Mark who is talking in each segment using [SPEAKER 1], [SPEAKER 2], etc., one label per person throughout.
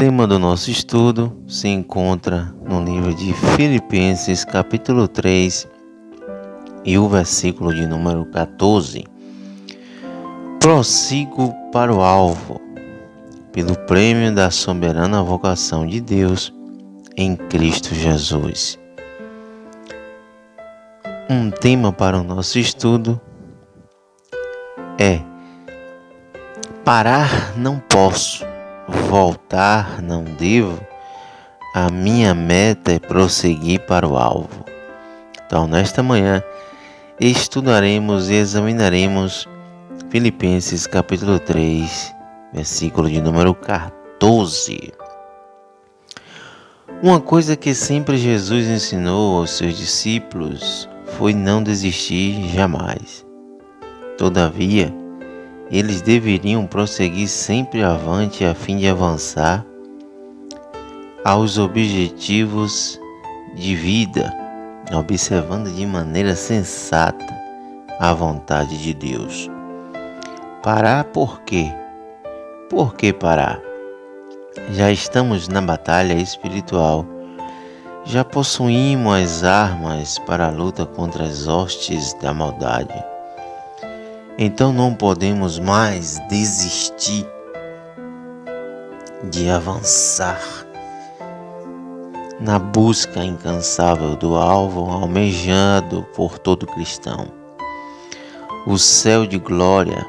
[SPEAKER 1] tema do nosso estudo se encontra no livro de Filipenses, capítulo 3, e o versículo de número 14. Prossigo para o alvo, pelo prêmio da soberana vocação de Deus em Cristo Jesus. Um tema para o nosso estudo é: parar não posso, voltar não devo, a minha meta é prosseguir para o alvo. Então, nesta manhã, estudaremos e examinaremos Filipenses capítulo 3, versículo de número 14. Uma coisa que sempre Jesus ensinou aos seus discípulos foi não desistir jamais. Todavia, eles deveriam prosseguir sempre avante a fim de avançar aos objetivos de vida, observando de maneira sensata a vontade de Deus. Parar por quê? Por que parar? Já estamos na batalha espiritual. Já possuímos as armas para a luta contra as hostes da maldade. Então não podemos mais desistir de avançar na busca incansável do alvo almejado por todo cristão, o céu de glória.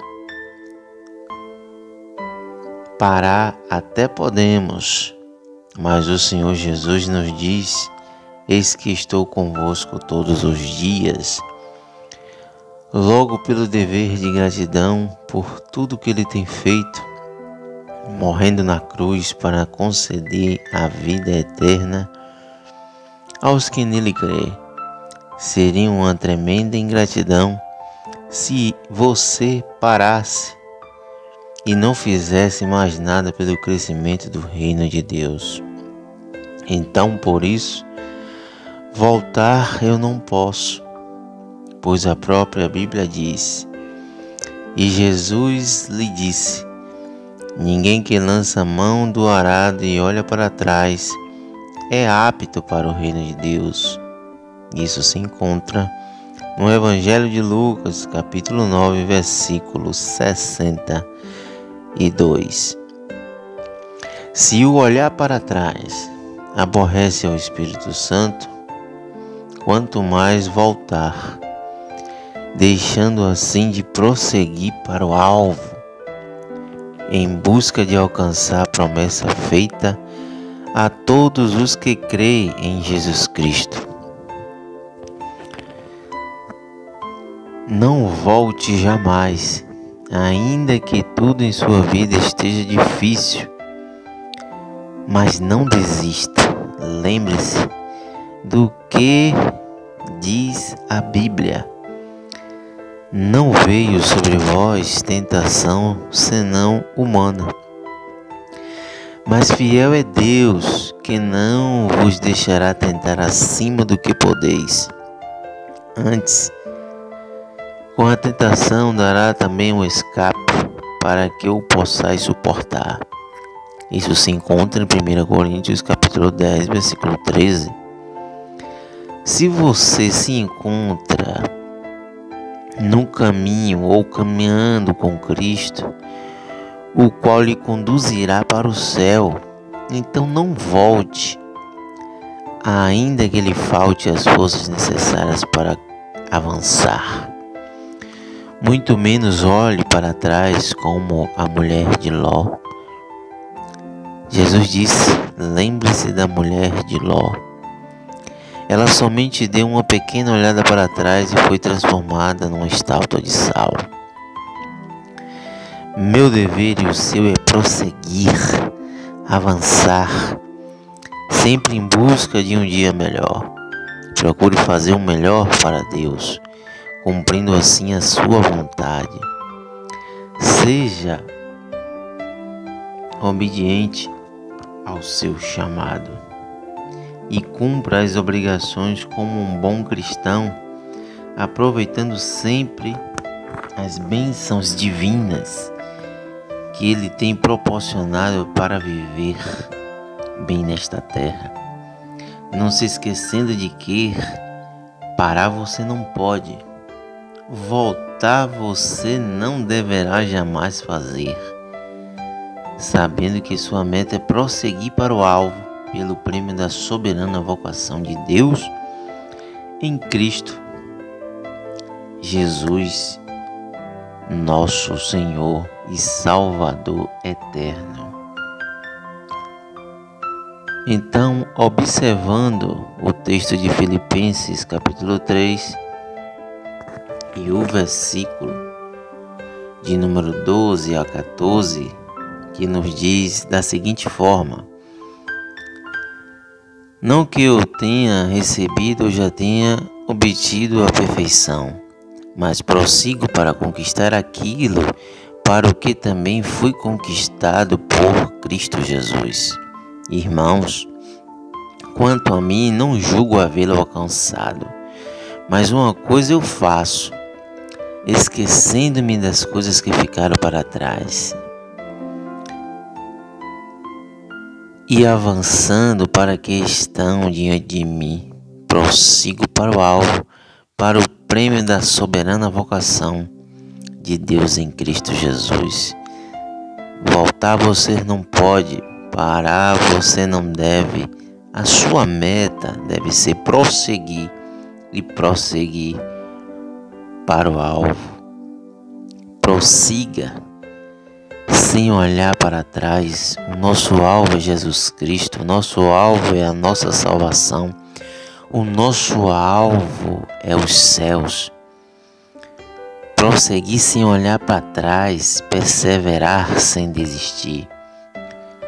[SPEAKER 1] Parar até podemos, mas o Senhor Jesus nos diz: eis que estou convosco todos os dias. Logo, pelo dever de gratidão por tudo que Ele tem feito, morrendo na cruz para conceder a vida eterna aos que nele crê, seria uma tremenda ingratidão se você parasse e não fizesse mais nada pelo crescimento do reino de Deus. Então, por isso, voltar eu não posso, pois a própria Bíblia diz: e Jesus lhe disse: ninguém que lança a mão do arado e olha para trás é apto para o reino de Deus. Isso se encontra no Evangelho de Lucas, capítulo 9, versículo 62. Se o olhar para trás aborrece ao Espírito Santo, quanto mais voltar, deixando assim de prosseguir para o alvo, em busca de alcançar a promessa feita a todos os que creem em Jesus Cristo. Não volte jamais, ainda que tudo em sua vida esteja difícil, mas não desista. Lembre-se do que diz a Bíblia: não veio sobre vós tentação senão humana, mas fiel é Deus, que não vos deixará tentar acima do que podeis. Antes, com a tentação dará também um escape, para que o possais suportar. Isso se encontra em 1 Coríntios capítulo 10, versículo 13. Se você se encontra no caminho ou caminhando com Cristo, o qual lhe conduzirá para o céu, então não volte, ainda que lhe falte as forças necessárias para avançar. Muito menos olhe para trás como a mulher de Ló. Jesus disse: lembre-se da mulher de Ló. Ela somente deu uma pequena olhada para trás e foi transformada numa estátua de sal. Meu dever e o seu é prosseguir, avançar, sempre em busca de um dia melhor. Procure fazer o melhor para Deus, cumprindo assim a sua vontade. Seja obediente ao seu chamado e cumpra as obrigações como um bom cristão, aproveitando sempre as bênçãos divinas que Ele tem proporcionado para viver bem nesta terra, não se esquecendo de que parar você não pode, voltar você não deverá jamais fazer, sabendo que sua meta é prosseguir para o alvo pelo prêmio da soberana vocação de Deus em Cristo Jesus, nosso Senhor e Salvador eterno. Então, observando o texto de Filipenses capítulo 3 e o versículo de número 12 a 14, que nos diz da seguinte forma: não que eu tenha recebido ou já tenha obtido a perfeição, mas prossigo para conquistar aquilo para o que também fui conquistado por Cristo Jesus. Irmãos, quanto a mim, não julgo havê-lo alcançado, mas uma coisa eu faço, esquecendo-me das coisas que ficaram para trás e avançando para que estão diante de mim, prossigo para o alvo, para o prêmio da soberana vocação de Deus em Cristo Jesus. Voltar você não pode, parar você não deve. A sua meta deve ser prosseguir e prosseguir para o alvo. Prossiga sem olhar para trás. O nosso alvo é Jesus Cristo, o nosso alvo é a nossa salvação, o nosso alvo é os céus. Prosseguir sem olhar para trás, perseverar sem desistir.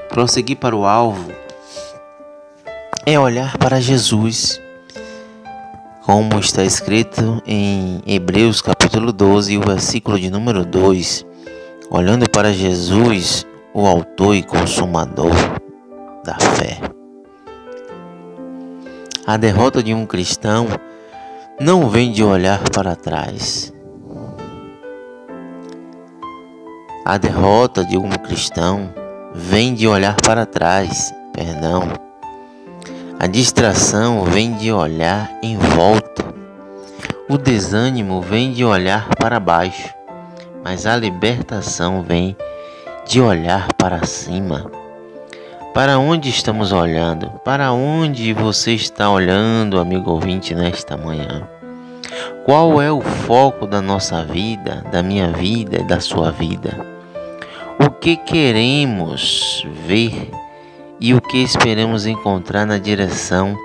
[SPEAKER 1] Prosseguir para o alvo é olhar para Jesus, como está escrito em Hebreus capítulo 12, o versículo de número 2, olhando para Jesus, o autor e consumador da fé. A derrota de um cristão não vem de olhar para trás. A derrota de um cristão vem de olhar para trás, A distração vem de olhar em volta. O desânimo vem de olhar para baixo, mas a libertação vem de olhar para cima. Para onde estamos olhando? Para onde você está olhando, amigo ouvinte, nesta manhã? Qual é o foco da nossa vida, da minha vida e da sua vida? O que queremos ver e o que esperamos encontrar na direção?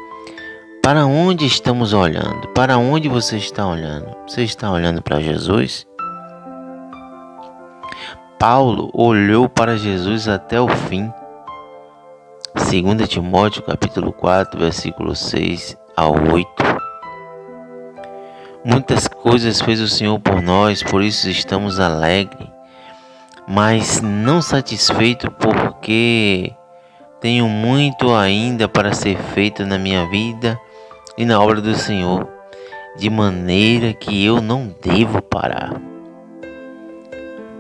[SPEAKER 1] Para onde estamos olhando? Para onde você está olhando? Você está olhando para Jesus? Paulo olhou para Jesus até o fim. 2 Timóteo capítulo 4, versículo 6 ao 8. Muitas coisas fez o Senhor por nós, por isso estamos alegres, mas não satisfeito, porque tenho muito ainda para ser feito na minha vida e na obra do Senhor, de maneira que eu não devo parar.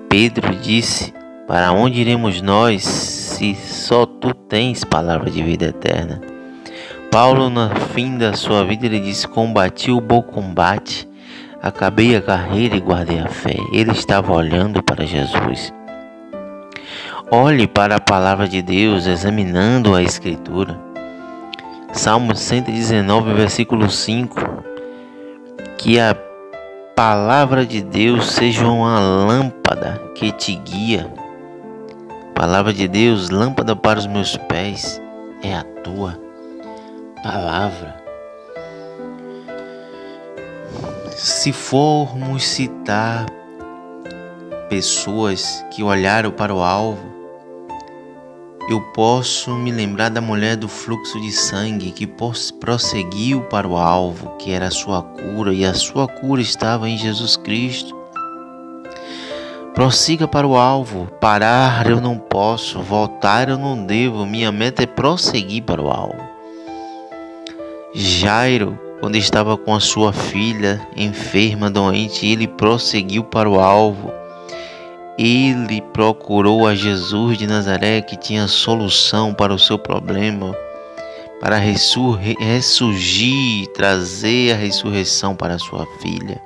[SPEAKER 1] Pedro disse: para onde iremos nós, se só tu tens palavra de vida eterna? Paulo, no fim da sua vida, ele disse: combati o bom combate, acabei a carreira e guardei a fé. Ele estava olhando para Jesus. Olhe para a palavra de Deus, examinando a Escritura. Salmo 119, versículo 5. Que a palavra de Deus seja uma lâmpada que te guia. Palavra de Deus, lâmpada para os meus pés, é a tua palavra. Se formos citar pessoas que olharam para o alvo, eu posso me lembrar da mulher do fluxo de sangue que prosseguiu para o alvo, que era a sua cura, e a sua cura estava em Jesus Cristo. Prossiga para o alvo. Parar eu não posso, voltar eu não devo. Minha meta é prosseguir para o alvo. Jairo, quando estava com a sua filha enferma, doente, ele prosseguiu para o alvo. ele procurou a Jesus de Nazaré, que tinha solução para o seu problema, para ressurgir, trazer a ressurreição para a sua filha.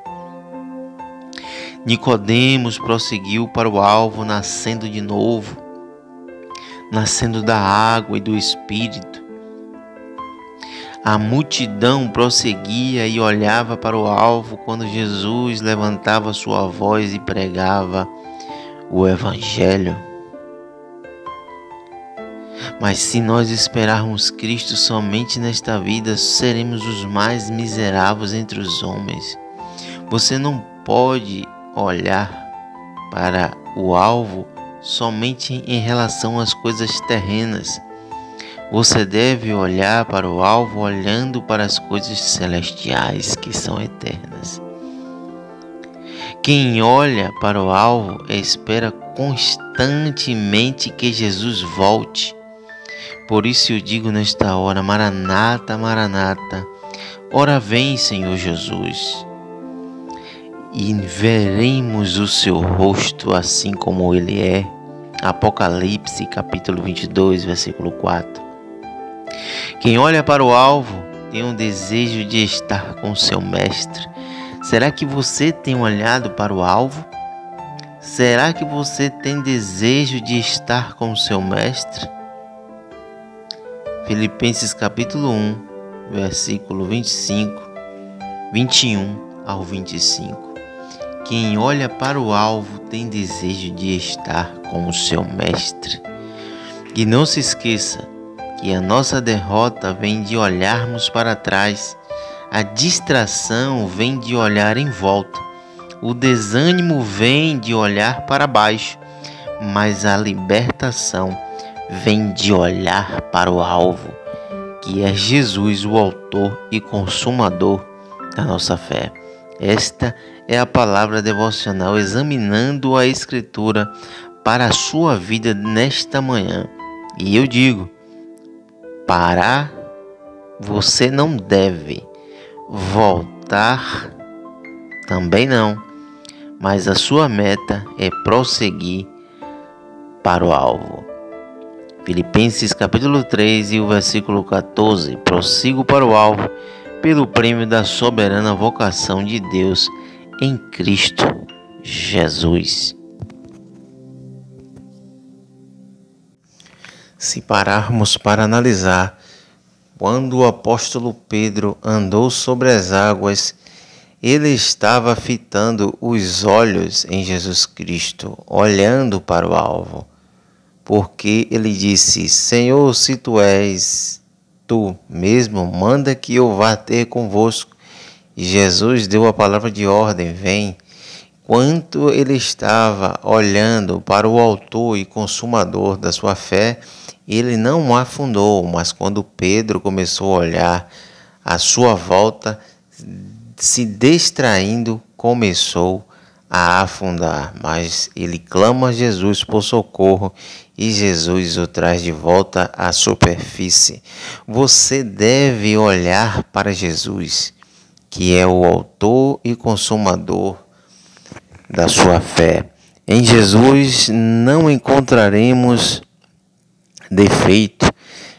[SPEAKER 1] Nicodemos prosseguiu para o alvo, nascendo de novo, nascendo da água e do Espírito. A multidão prosseguia e olhava para o alvo quando Jesus levantava sua voz e pregava o Evangelho. Mas se nós esperarmos Cristo somente nesta vida, seremos os mais miseráveis entre os homens. Você não pode olhar para o alvo somente em relação às coisas terrenas. Você deve olhar para o alvo olhando para as coisas celestiais que são eternas. Quem olha para o alvo espera constantemente que Jesus volte. Por isso eu digo nesta hora: Maranata, Maranata, ora vem, Senhor Jesus. E veremos o seu rosto assim como ele é. Apocalipse, capítulo 22, versículo 4. Quem olha para o alvo tem um desejo de estar com seu mestre. Será que você tem olhado para o alvo? Será que você tem desejo de estar com seu mestre? Filipenses capítulo 1, versículo 21 ao 25. Quem olha para o alvo tem desejo de estar com o seu mestre. E não se esqueça que a nossa derrota vem de olharmos para trás, a distração vem de olhar em volta, o desânimo vem de olhar para baixo, mas a libertação vem de olhar para o alvo, que é Jesus, o autor e consumador da nossa fé. Esta é a palavra devocional examinando a Escritura para a sua vida nesta manhã. E eu digo, parar você não deve, voltar também não, mas a sua meta é prosseguir para o alvo. Filipenses capítulo 3 e o versículo 14. Prossigo para o alvo, pelo prêmio da soberana vocação de Deus em Cristo Jesus. Se pararmos para analisar, quando o apóstolo Pedro andou sobre as águas, ele estava fitando os olhos em Jesus Cristo, olhando para o alvo, porque ele disse: Senhor, se tu és tu mesmo, manda que eu vá ter convosco. E Jesus deu a palavra de ordem: vem. Quando ele estava olhando para o autor e consumador da sua fé, ele não afundou, mas quando Pedro começou a olhar à sua volta, se distraindo, começou a afundar. Mas ele clama a Jesus por socorro e Jesus o traz de volta à superfície. Você deve olhar para Jesus, que é o autor e consumador da sua fé. Em Jesus não encontraremos defeito,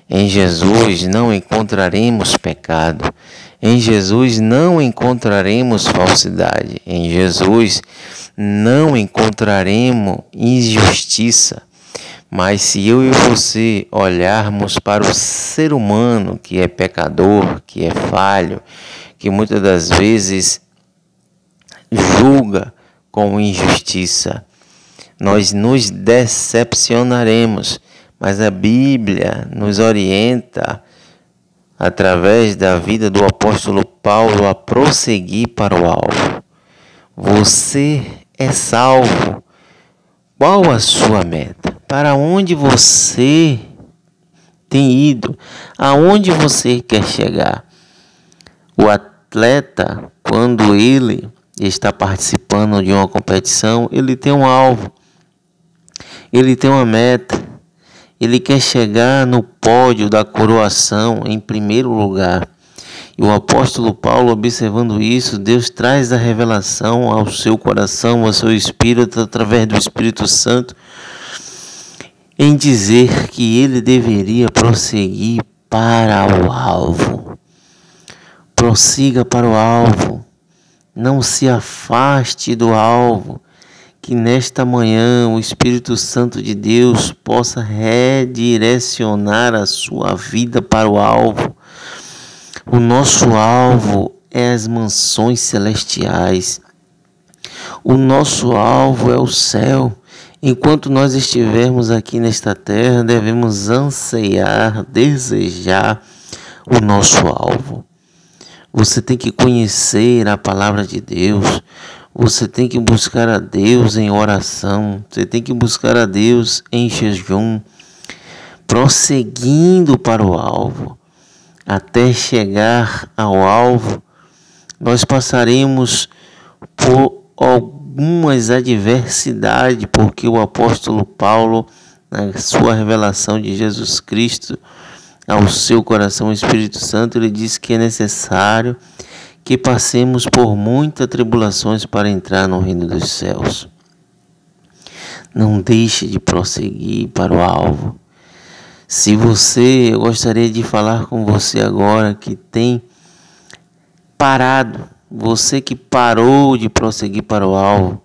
[SPEAKER 1] em Jesus não encontraremos pecado, em Jesus não encontraremos falsidade, em Jesus não encontraremos injustiça. Mas se eu e você olharmos para o ser humano que é pecador, que é falho, que muitas das vezes julga com injustiça, nós nos decepcionaremos. Mas a Bíblia nos orienta, através da vida do apóstolo Paulo, a prosseguir para o alvo. Você é salvo. Qual a sua meta? Para onde você tem ido? Aonde você quer chegar? O atleta, quando ele está participando de uma competição, ele tem um alvo, ele tem uma meta. Ele quer chegar no pódio da coroação em primeiro lugar. E o apóstolo Paulo, observando isso, Deus traz a revelação ao seu coração, ao seu espírito, através do Espírito Santo, em dizer que ele deveria prosseguir para o alvo. Prossiga para o alvo. Não se afaste do alvo. Que nesta manhã o Espírito Santo de Deus possa redirecionar a sua vida para o alvo. O nosso alvo é as mansões celestiais. O nosso alvo é o céu. Enquanto nós estivermos aqui nesta terra, devemos anseiar, desejar o nosso alvo. Você tem que conhecer a palavra de Deus. Você tem que buscar a Deus em oração. Você tem que buscar a Deus em jejum, prosseguindo para o alvo. Até chegar ao alvo, nós passaremos por algumas adversidades, porque o apóstolo Paulo, na sua revelação de Jesus Cristo ao seu coração, o Espírito Santo, ele diz que é necessário que passemos por muitas tribulações para entrar no reino dos céus. Não deixe de prosseguir para o alvo. Eu gostaria de falar com você agora que tem parado, você que parou de prosseguir para o alvo.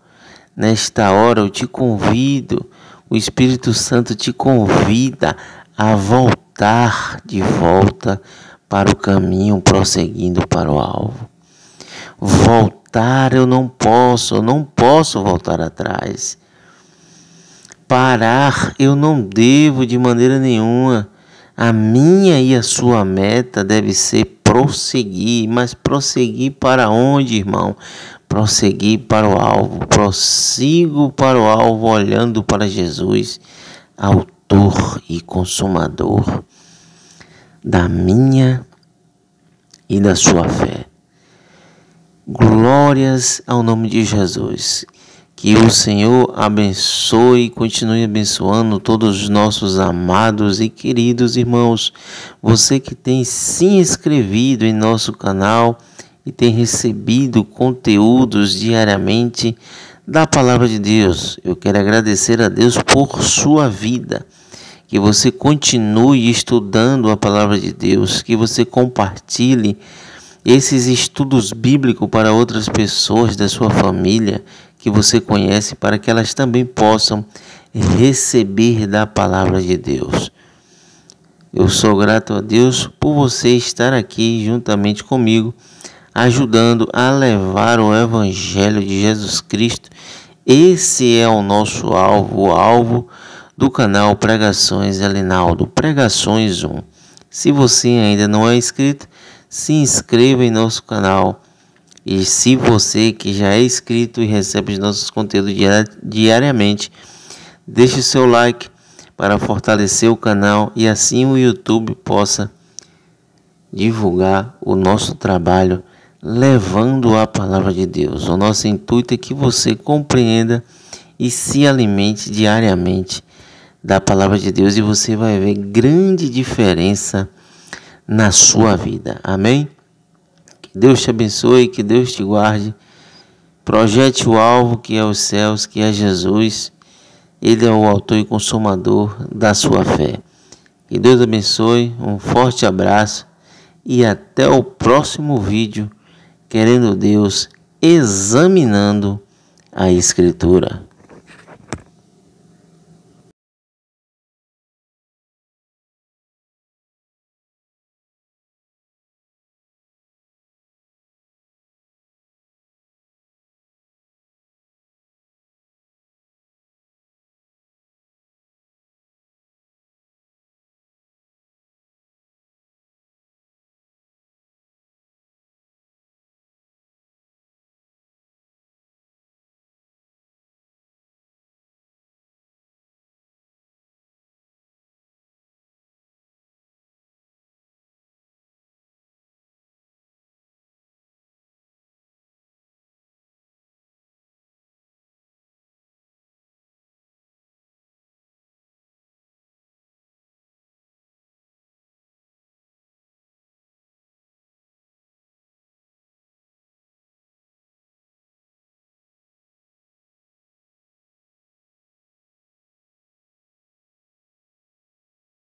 [SPEAKER 1] Nesta hora eu te convido, o Espírito Santo te convida a voltar de volta para o caminho, prosseguindo para o alvo. Voltar eu não posso voltar atrás. Parar eu não devo de maneira nenhuma. A minha e a sua meta deve ser prosseguir. Mas prosseguir para onde, irmão? Prosseguir para o alvo. Prossigo para o alvo olhando para Jesus, autor e consumador da minha e da sua fé. Glórias ao nome de Jesus. Que o Senhor abençoe e continue abençoando todos os nossos amados e queridos irmãos. Você que tem se inscrevido em nosso canal e tem recebido conteúdos diariamente da Palavra de Deus. Eu quero agradecer a Deus por sua vida. Que você continue estudando a Palavra de Deus. Que você compartilhe esses estudos bíblicos para outras pessoas da sua família que você conhece, para que elas também possam receber da palavra de Deus. Eu sou grato a Deus por você estar aqui juntamente comigo, ajudando a levar o Evangelho de Jesus Cristo. Esse é o nosso alvo, o alvo do canal Pregações Elinaldo, Pregações 1. Se você ainda não é inscrito, se inscreva em nosso canal. E se você que já é inscrito e recebe os nossos conteúdos diariamente, deixe o seu like para fortalecer o canal e assim o YouTube possa divulgar o nosso trabalho levando a palavra de Deus. O nosso intuito é que você compreenda e se alimente diariamente da palavra de Deus e você vai ver grande diferença na sua vida. Amém? Que Deus te abençoe, que Deus te guarde. Projete o alvo que é os céus, que é Jesus. Ele é o autor e consumador da sua fé. Que Deus abençoe, um forte abraço e até o próximo vídeo, querendo Deus, examinando a Escritura.